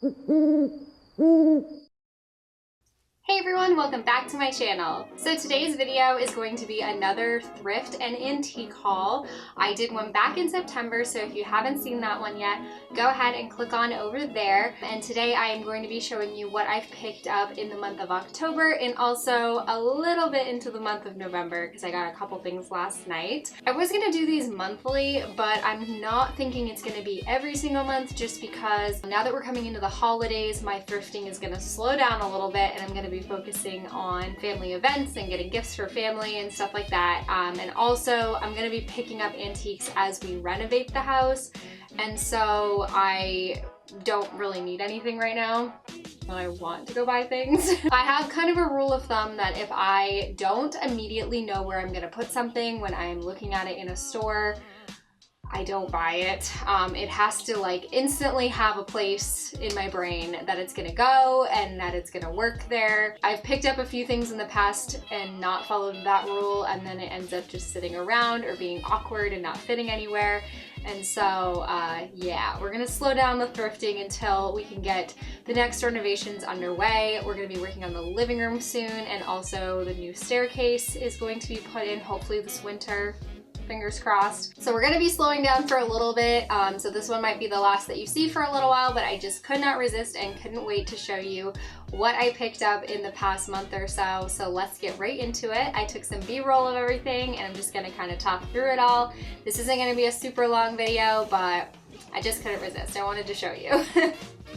Hey everyone, welcome back to my channel. So today's video is going to be another thrift and antique haul. I did one back in September, so if you haven't seen that one yet, go ahead and click on over there. And today I am going to be showing you what I've picked up in the month of October and also a little bit into the month of November because I got a couple things last night. I was going to do these monthly, but I'm not thinking it's going to be every single month just because now that we're coming into the holidays, my thrifting is going to slow down a little bit and I'm going to be focusing on family events and getting gifts for family and stuff like that. And also I'm going to be picking up antiques as we renovate the house. And so I don't really need anything right now. I want to go buy things. I have kind of a rule of thumb that if I don't immediately know where I'm going to put something when I'm looking at it in a store, I don't buy it. It has to like instantly have a place in my brain that it's gonna go and that it's gonna work there. I've picked up a few things in the past and not followed that rule, and then it ends up just sitting around or being awkward and not fitting anywhere. And so yeah, we're gonna slow down the thrifting until we can get the next renovations underway. We're gonna be working on the living room soon, and also the new staircase is going to be put in hopefully this winter. Fingers crossed. So we're gonna be slowing down for a little bit. So this one might be the last that you see for a little while, but I just could not resist and couldn't wait to show you what I picked up in the past month or so. So let's get right into it. I took some B-roll of everything and I'm just gonna kind of talk through it all. This isn't gonna be a super long video, but I just couldn't resist. I wanted to show you.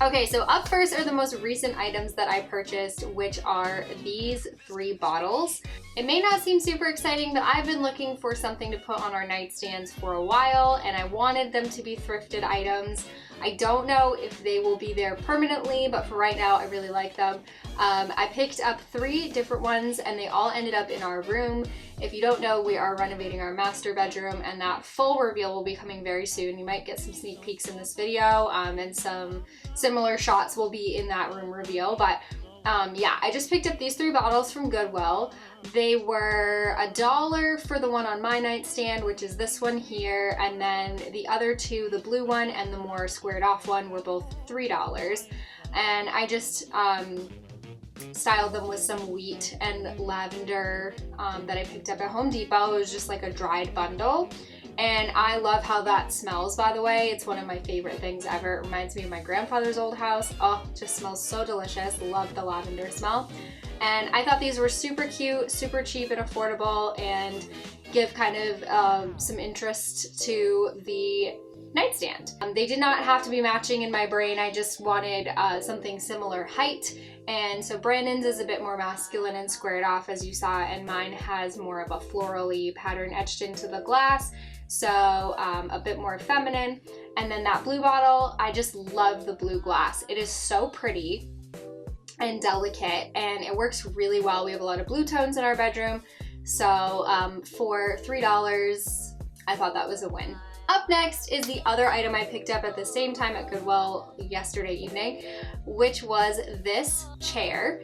Okay, so up first are the most recent items that I purchased, which are these 3 bottles. It may not seem super exciting, but I've been looking for something to put on our nightstands for a while, and I wanted them to be thrifted items. I don't know if they will be there permanently, but for right now, I really like them. I picked up 3 different ones and they all ended up in our room. If you don't know, we are renovating our master bedroom and that full reveal will be coming very soon. You might get some sneak peeks in this video, and some similar shots will be in that room reveal. But yeah, I just picked up these 3 bottles from Goodwill. They were $1 for the one on my nightstand, which is this one here, and then the other 2, the blue one and the more squared off one, were both $3. And I just styled them with some wheat and lavender that I picked up at Home Depot. It was just like a dried bundle. And I love how that smells, by the way. It's one of my favorite things ever. It reminds me of my grandfather's old house. Oh, it just smells so delicious. Love the lavender smell. And I thought these were super cute, super cheap and affordable, and give kind of some interest to the nightstand. They did not have to be matching in my brain. I just wanted something similar height. And so Brandon's is a bit more masculine and squared off, as you saw, and mine has more of a florally pattern etched into the glass. So a bit more feminine. And then that blue bottle, I just love the blue glass. It is so pretty and delicate, and it works really well. We have a lot of blue tones in our bedroom. So for $3, I thought that was a win. Up next is the other item I picked up at the same time at Goodwill yesterday evening, which was this chair.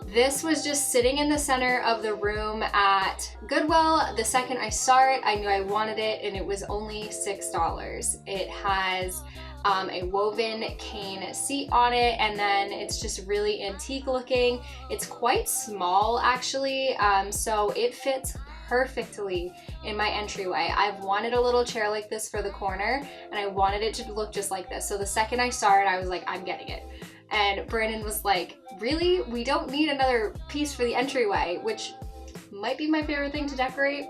This was just sitting in the center of the room at Goodwill. The second I saw it, I knew I wanted it, and it was only $6. It has a woven cane seat on it, and then it's just really antique looking. It's quite small actually, so it fits perfectly in my entryway. I've wanted a little chair like this for the corner, and I wanted it to look just like this. So the second I saw it, I was like, I'm getting it. And Brandon was like, really? We don't need another piece for the entryway, which might be my favorite thing to decorate.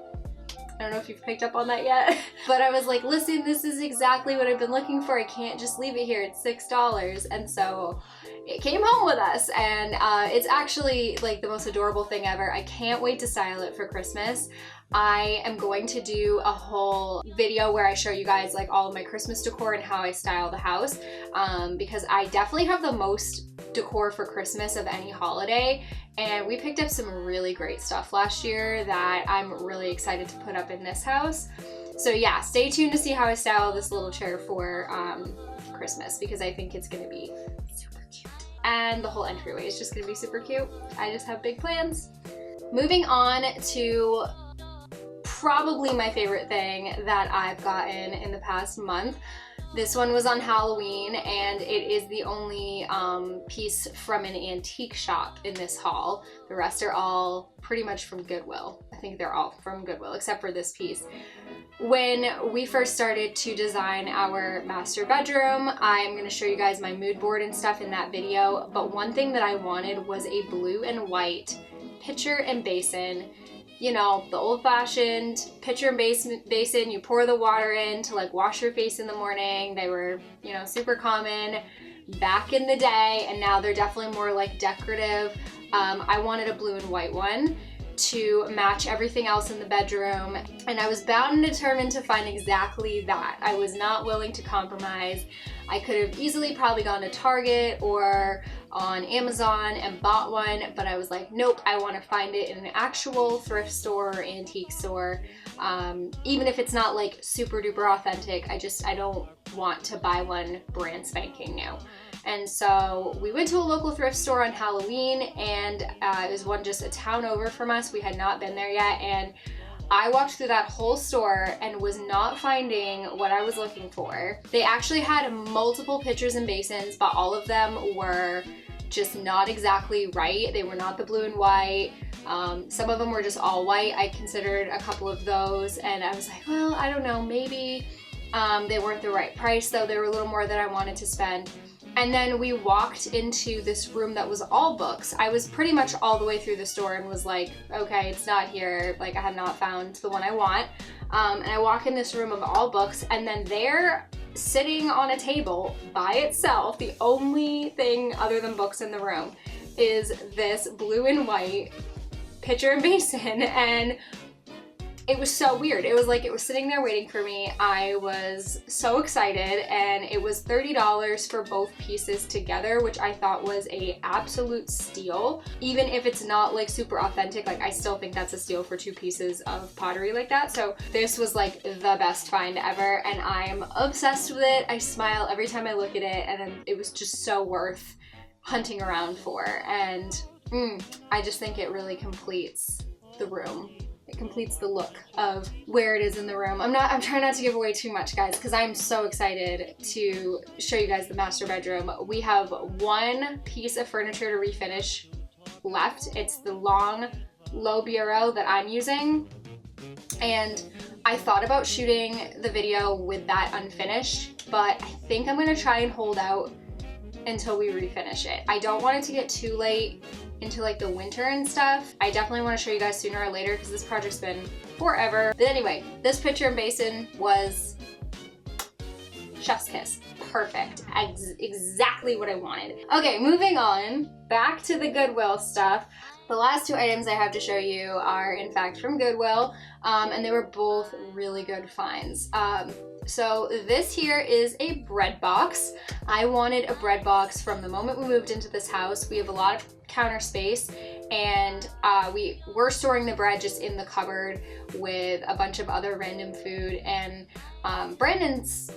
I don't know if you've picked up on that yet. But I was like, listen, this is exactly what I've been looking for. I can't just leave it here. It's $6. And so it came home with us, and it's actually like the most adorable thing ever. I can't wait to style it for Christmas. I am going to do a whole video where I show you guys like all of my Christmas decor and how I style the house, because I definitely have the most decor for Christmas of any holiday, and we picked up some really great stuff last year that I'm really excited to put up in this house. So yeah, stay tuned to see how I style this little chair for Christmas, because I think it's gonna be super cute. And the whole entryway is just gonna be super cute. I just have big plans. Moving on to probably my favorite thing that I've gotten in the past month. This one was on Halloween, and it is the only piece from an antique shop in this haul. The rest are all pretty much from Goodwill. I think they're all from Goodwill, except for this piece. When we first started to design our master bedroom, I'm gonna show you guys my mood board and stuff in that video, but one thing that I wanted was a blue and white pitcher and basin. You know, the old-fashioned pitcher and basin, you pour the water in to like wash your face in the morning. They were, you know, super common back in the day, and now they're definitely more like decorative. I wanted a blue and white one to match everything else in the bedroom, and I was bound and determined to find exactly that. I was not willing to compromise. I could have easily probably gone to Target or on Amazon and bought one, but I was like, nope, I want to find it in an actual thrift store or antique store. Even if it's not like super duper authentic, I don't want to buy one brand spanking new. And so we went to a local thrift store on Halloween, and it was one just a town over from us. We had not been there yet, and I walked through that whole store and was not finding what I was looking for. They actually had multiple pitchers and basins, but all of them were just not exactly right. They were not the blue and white. Some of them were just all white. I considered a couple of those, and I was like, well, I don't know, maybe they weren't the right price, though. They were a little more than I wanted to spend. And then we walked into this room that was all books. I was pretty much all the way through the store and was like, okay, it's not here. Like, I have not found the one I want. And I walk in this room of all books, and then there, sitting on a table by itself, the only thing other than books in the room, is this blue and white pitcher and basin. And it was so weird. It was like it was sitting there waiting for me. I was so excited, and it was $30 for both pieces together, which I thought was a absolute steal. Even if it's not like super authentic, like I still think that's a steal for two pieces of pottery like that. So this was like the best find ever, and I'm obsessed with it. I smile every time I look at it, and it was just so worth hunting around for. And I just think it really completes the room. It completes the look of where it is in the room. I'm trying not to give away too much, guys, because I'm so excited to show you guys the master bedroom. We have one piece of furniture to refinish left. It's the long, low bureau that I'm using. And I thought about shooting the video with that unfinished, but I think I'm gonna try and hold out until we refinish it. I don't want it to get too late into like the winter and stuff. I definitely want to show you guys sooner or later because this project's been forever. But anyway, this pitcher and basin was chef's kiss. Perfect. Exactly what I wanted. Okay, moving on. Back to the Goodwill stuff. The last two items I have to show you are in fact from Goodwill, and they were both really good finds. So this here is a bread box. I wanted a bread box from the moment we moved into this house. We have a lot of counter space, and we were storing the bread just in the cupboard with a bunch of other random food, and Brandon's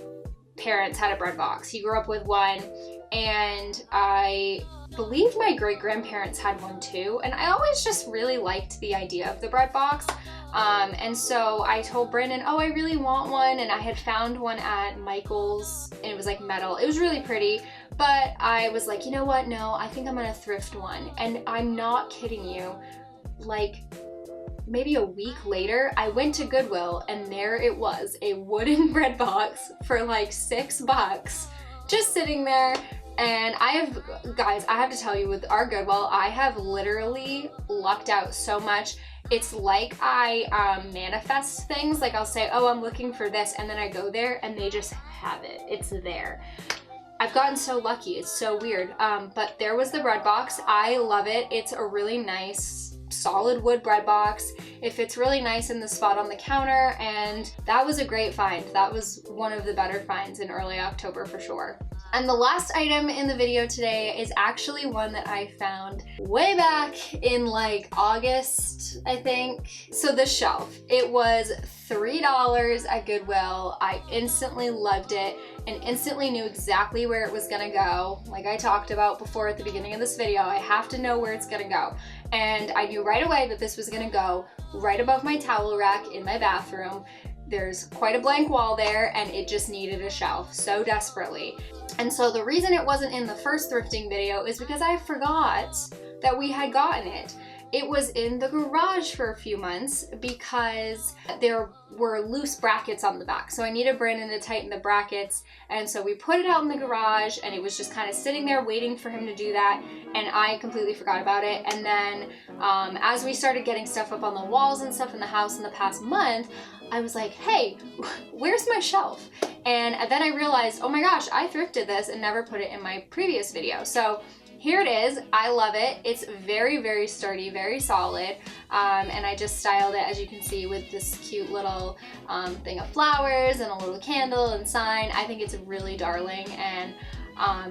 parents had a bread box. He grew up with one, and I believe my great-grandparents had one too, and I always just really liked the idea of the bread box. And so I told Brandon, oh, I really want one, and I had found one at Michael's, and it was like metal. It was really pretty, but I was like, you know what, no, I think I'm gonna thrift one. And I'm not kidding you, like maybe a week later, I went to Goodwill, and there it was, a wooden bread box for like $6, just sitting there. And guys, I have to tell you, with our Goodwill, I have literally lucked out so much. It's like I manifest things. Like I'll say, oh, I'm looking for this, and then I go there and they just have it. It's there. I've gotten so lucky. It's so weird. But there was the bread box. I love it. It's a really nice solid wood bread box. It fits really nice in the spot on the counter, and that was a great find. That was one of the better finds in early October for sure. And the last item in the video today is actually one that I found way back in like August, I think. So the shelf, it was $3 at Goodwill. I instantly loved it and instantly knew exactly where it was gonna go. Like I talked about before at the beginning of this video, I have to know where it's gonna go. And I knew right away that this was gonna go right above my towel rack in my bathroom. there's quite a blank wall there and it just needed a shelf so desperately. And so the reason it wasn't in the first thrifting video is because I forgot that we had gotten it. It was in the garage for a few months because there were loose brackets on the back. So I needed Brandon to tighten the brackets. And so we put it out in the garage and it was just kind of sitting there waiting for him to do that. And I completely forgot about it. And then as we started getting stuff up on the walls and stuff in the house in the past month, I was like, hey, where's my shelf? And then I realized, oh my gosh, I thrifted this and never put it in my previous video. So here it is. I love it. It's very, very sturdy, very solid. And I just styled it, as you can see, with this cute little thing of flowers and a little candle and sign. I think it's really darling and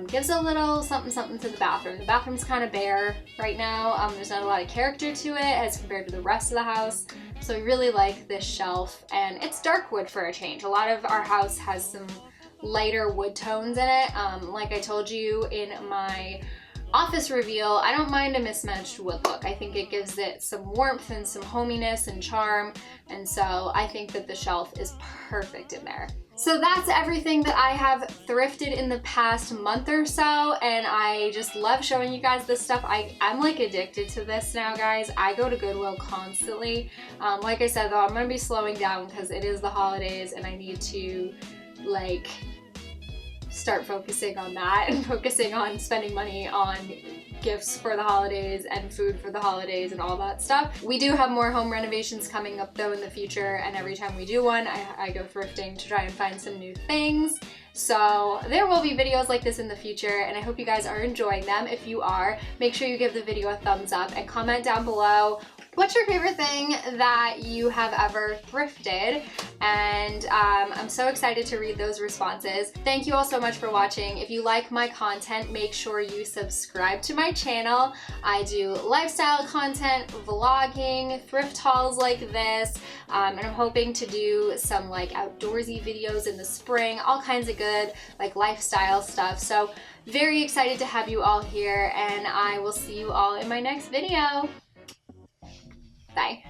gives a little something something to the bathroom. The bathroom's kind of bare right now. There's not a lot of character to it as compared to the rest of the house. So I really like this shelf, and it's dark wood for a change. A lot of our house has some lighter wood tones in it. Like I told you in my office reveal, I don't mind a mismatched wood look. I think it gives it some warmth and some hominess and charm, and so I think that the shelf is perfect in there. So that's everything that I have thrifted in the past month or so, and I just love showing you guys this stuff. I'm like addicted to this now, guys. I go to Goodwill constantly. Like I said though, I'm gonna be slowing down because it is the holidays and I need to like start focusing on that and focusing on spending money on gifts for the holidays and food for the holidays and all that stuff. We do have more home renovations coming up though in the future, and every time we do one, I go thrifting to try and find some new things. So there will be videos like this in the future, and I hope you guys are enjoying them. If you are, make sure you give the video a thumbs up and comment down below what's your favorite thing that you have ever thrifted, and I'm so excited to read those responses. Thank you all so much for watching. If you like my content, make sure you subscribe to my channel. I do lifestyle content, vlogging, thrift hauls like this, and I'm hoping to do some like outdoorsy videos in the spring, all kinds of good like lifestyle stuff. So very excited to have you all here, and I will see you all in my next video. Bye.